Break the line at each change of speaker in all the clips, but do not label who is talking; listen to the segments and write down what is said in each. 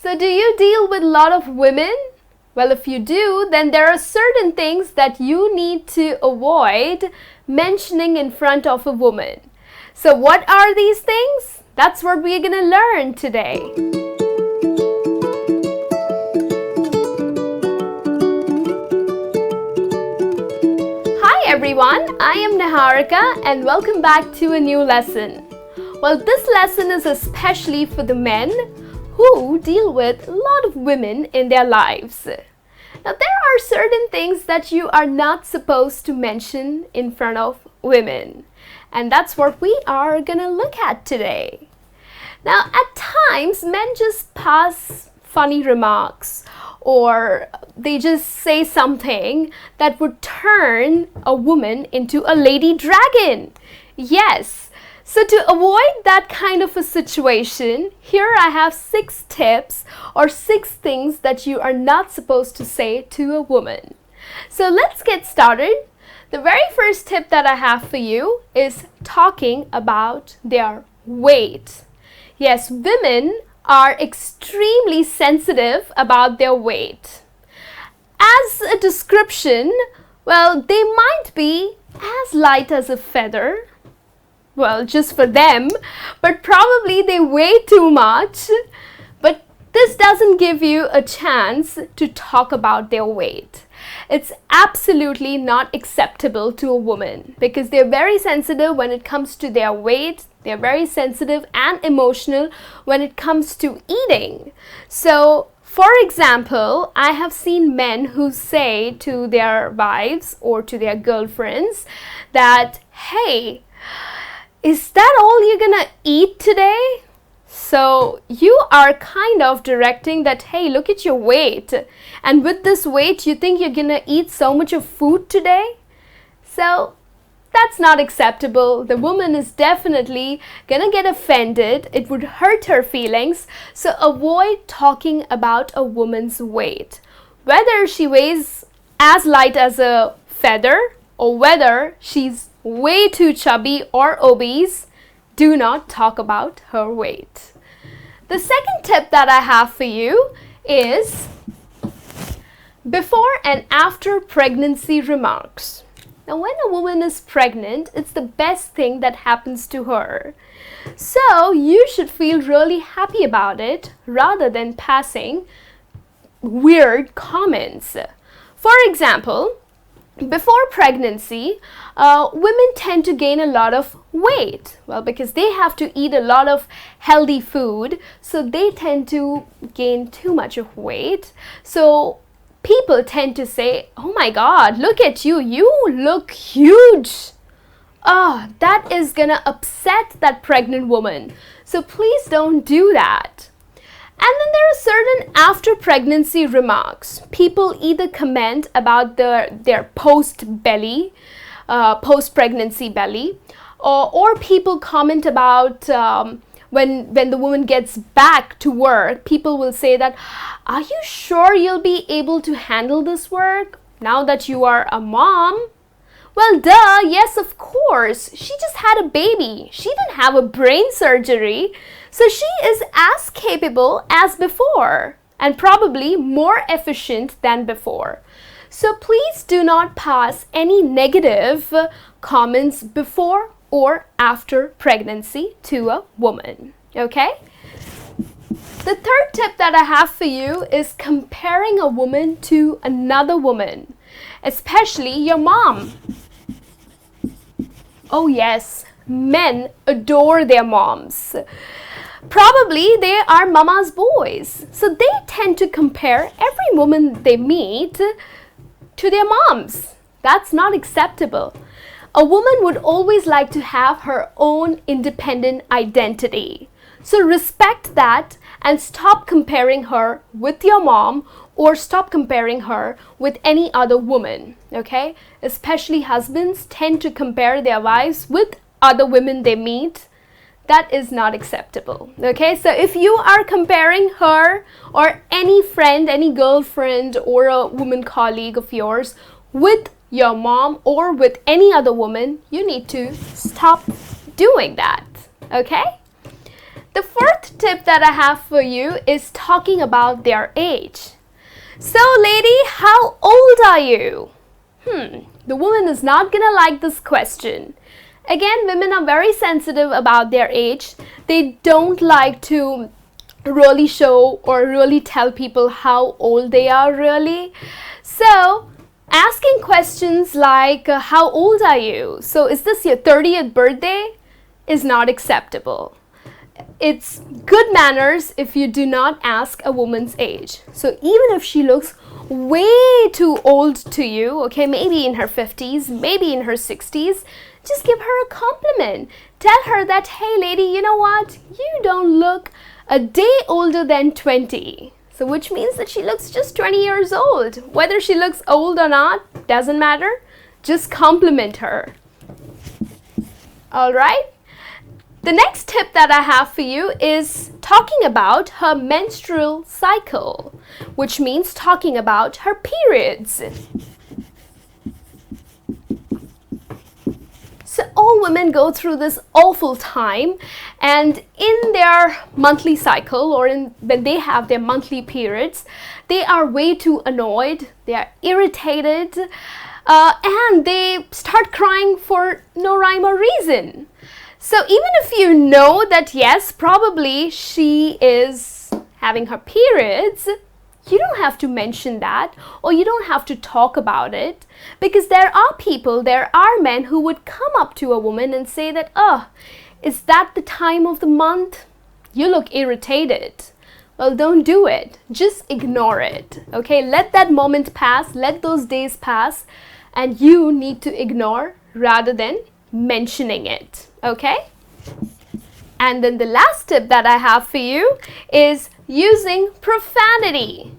So do you deal with a lot of women? Well, if you do, then there are certain things that you need to avoid mentioning in front of a woman. So what are these things? That's what we're going to learn today. Hi everyone, I am Niharika and welcome back to a new lesson. Well, this lesson is especially for the men who deal with a lot of women in their lives. Now, there are certain things that you are not supposed to mention in front of women. And that's what we are going to look at today. Now, at times, men just pass funny remarks or they just say something that would turn a woman into a lady dragon. Yes. So to avoid that kind of a situation, here I have 6 tips or 6 things that you are not supposed to say to a woman. So let's get started. The very first tip that I have for you is talking about their weight. Yes, women are extremely sensitive about their weight. As a description, well, they might be as light as a feather. Well, just for them, but probably they weigh too much. But this doesn't give you a chance to talk about their weight. It's absolutely not acceptable to a woman because they're very sensitive when it comes to their weight. They're very sensitive and emotional when it comes to eating. So, for example, I have seen men who say to their wives or to their girlfriends that, hey, is that all you're gonna eat today? So you are kind of directing that, hey, look at your weight. And with this weight, you think you're gonna eat so much of food today? So that's not acceptable. The woman is definitely gonna get offended. It would hurt her feelings. So avoid talking about a woman's weight. Whether she weighs as light as a feather or whether she's way too chubby or obese, do not talk about her weight. The second tip that I have for you is before and after pregnancy remarks. Now, when a woman is pregnant, it's the best thing that happens to her. So you should feel really happy about it rather than passing weird comments. For example, before pregnancy, women tend to gain a lot of weight. Well, because they have to eat a lot of healthy food, so they tend to gain too much of weight. So people tend to say, oh my God, look at you, you look huge. Oh, that is gonna upset that pregnant woman. So please don't do that. And then there are certain after pregnancy remarks. People either comment about their post-pregnancy belly, or people comment about when the woman gets back to work, people will say that, are you sure you'll be able to handle this work now that you are a mom? Well, duh, yes, of course. She just had a baby. She didn't have a brain surgery. So she is as capable as before and probably more efficient than before. So please do not pass any negative comments before or after pregnancy to a woman. Okay? The third tip that I have for you is comparing a woman to another woman, especially your mom. Oh yes, men adore their moms. Probably they are mama's boys. So they tend to compare every woman they meet to their moms. That's not acceptable. A woman would always like to have her own independent identity. So respect that and stop comparing her with your mom or stop comparing her with any other woman, okay? Especially husbands tend to compare their wives with other women they meet. That is not acceptable, okay? So if you are comparing her or any friend, any girlfriend or a woman colleague of yours with your mom or with any other woman, you need to stop doing that, okay? The fourth tip that I have for you is talking about their age. So, lady, how old are you? The woman is not gonna like this question. Again, women are very sensitive about their age. They don't like to really show or really tell people how old they are really. So, asking questions like, how old are you? So, is this your 30th birthday? Is not acceptable. It's good manners if you do not ask a woman's age. So even if she looks way too old to you, okay, maybe in her 50s, maybe in her 60s, just give her a compliment. Tell her that, hey lady, you know what? You don't look a day older than 20. So which means that she looks just 20 years old. Whether she looks old or not, doesn't matter. Just compliment her. All right? The next tip that I have for you is talking about her menstrual cycle, which means talking about her periods. So all women go through this awful time, and in their monthly cycle or when they have their monthly periods, they are way too annoyed, they are irritated, and they start crying for no rhyme or reason. So even if you know that yes, probably she is having her periods, you don't have to mention that or you don't have to talk about it, because there are men who would come up to a woman and say that, oh, is that the time of the month? You look irritated. Well, don't do it. Just ignore it. Okay, let that moment pass, let those days pass, and you need to ignore rather than mentioning it. Okay? And then the last tip that I have for you is using profanity.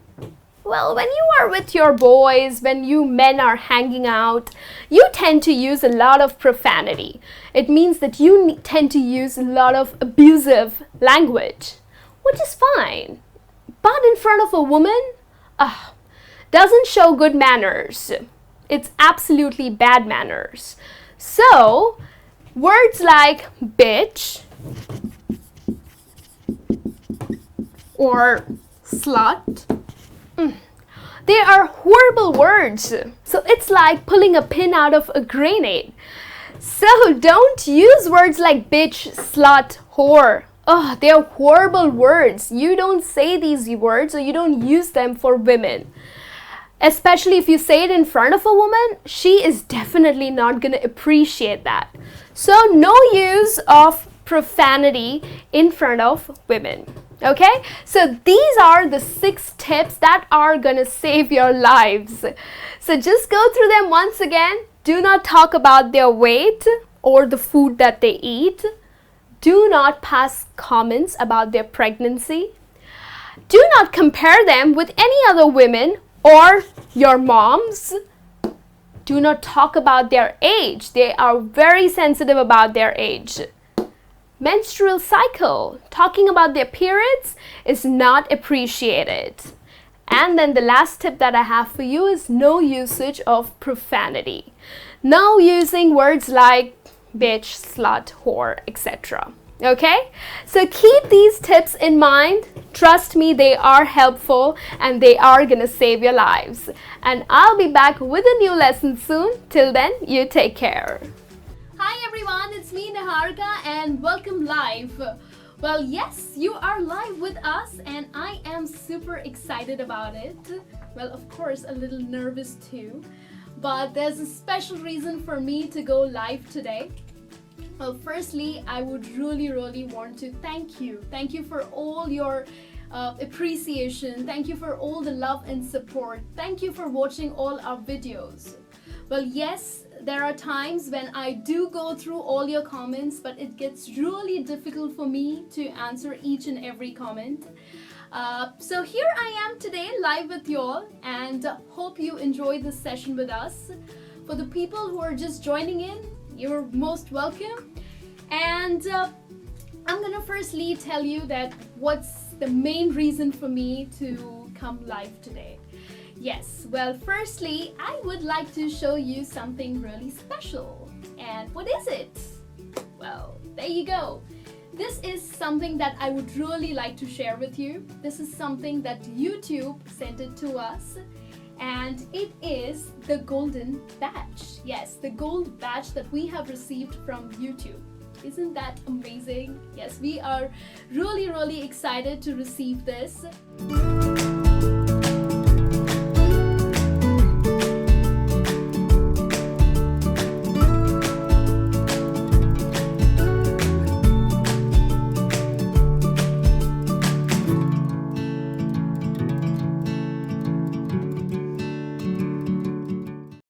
Well, when you are with your boys, when you men are hanging out, you tend to use a lot of profanity. It means that you tend to use a lot of abusive language, which is fine. But in front of a woman, doesn't show good manners. It's absolutely bad manners. So, words like bitch or slut, they are horrible words. So it's like pulling a pin out of a grenade. So don't use words like bitch, slut, whore. They are horrible words. You don't say these words or you don't use them for women. Especially if you say it in front of a woman, she is definitely not going to appreciate that. So no use of profanity in front of women. Okay? So these are the 6 tips that are going to save your lives. So just go through them once again. Do not talk about their weight or the food that they eat. Do not pass comments about their pregnancy. Do not compare them with any other women or your moms. Do not talk about their age. They are very sensitive about their age. Menstrual cycle, talking about their periods is not appreciated. And then the last tip that I have for you is no usage of profanity. No using words like bitch, slut, whore, etc. Okay? So keep these tips in mind. Trust me, they are helpful and they are gonna save your lives. And I'll be back with a new lesson soon. Till then, you take care. Hi everyone, it's me Niharika and welcome live. Well, yes, you are live with us and I am super excited about it. Well, of course, a little nervous too. But there's a special reason for me to go live today. Well, firstly, I would really want to thank you. Thank you for all your appreciation. Thank you for all the love and support. Thank you for watching all our videos. Well, yes, there are times when I do go through all your comments, but it gets really difficult for me to answer each and every comment. So here I am today live with you all and hope you enjoy this session with us. For the people who are just joining in, you're most welcome. And I'm gonna firstly tell you that what's the main reason for me to come live today. Yes, well, firstly, I would like to show you something really special. And what is it? Well, there you go. This is something that I would really like to share with you. This is something that YouTube sent it to us, and it is the golden badge. Yes, the gold badge that we have received from YouTube. Isn't that amazing? Yes, we are really excited to receive this.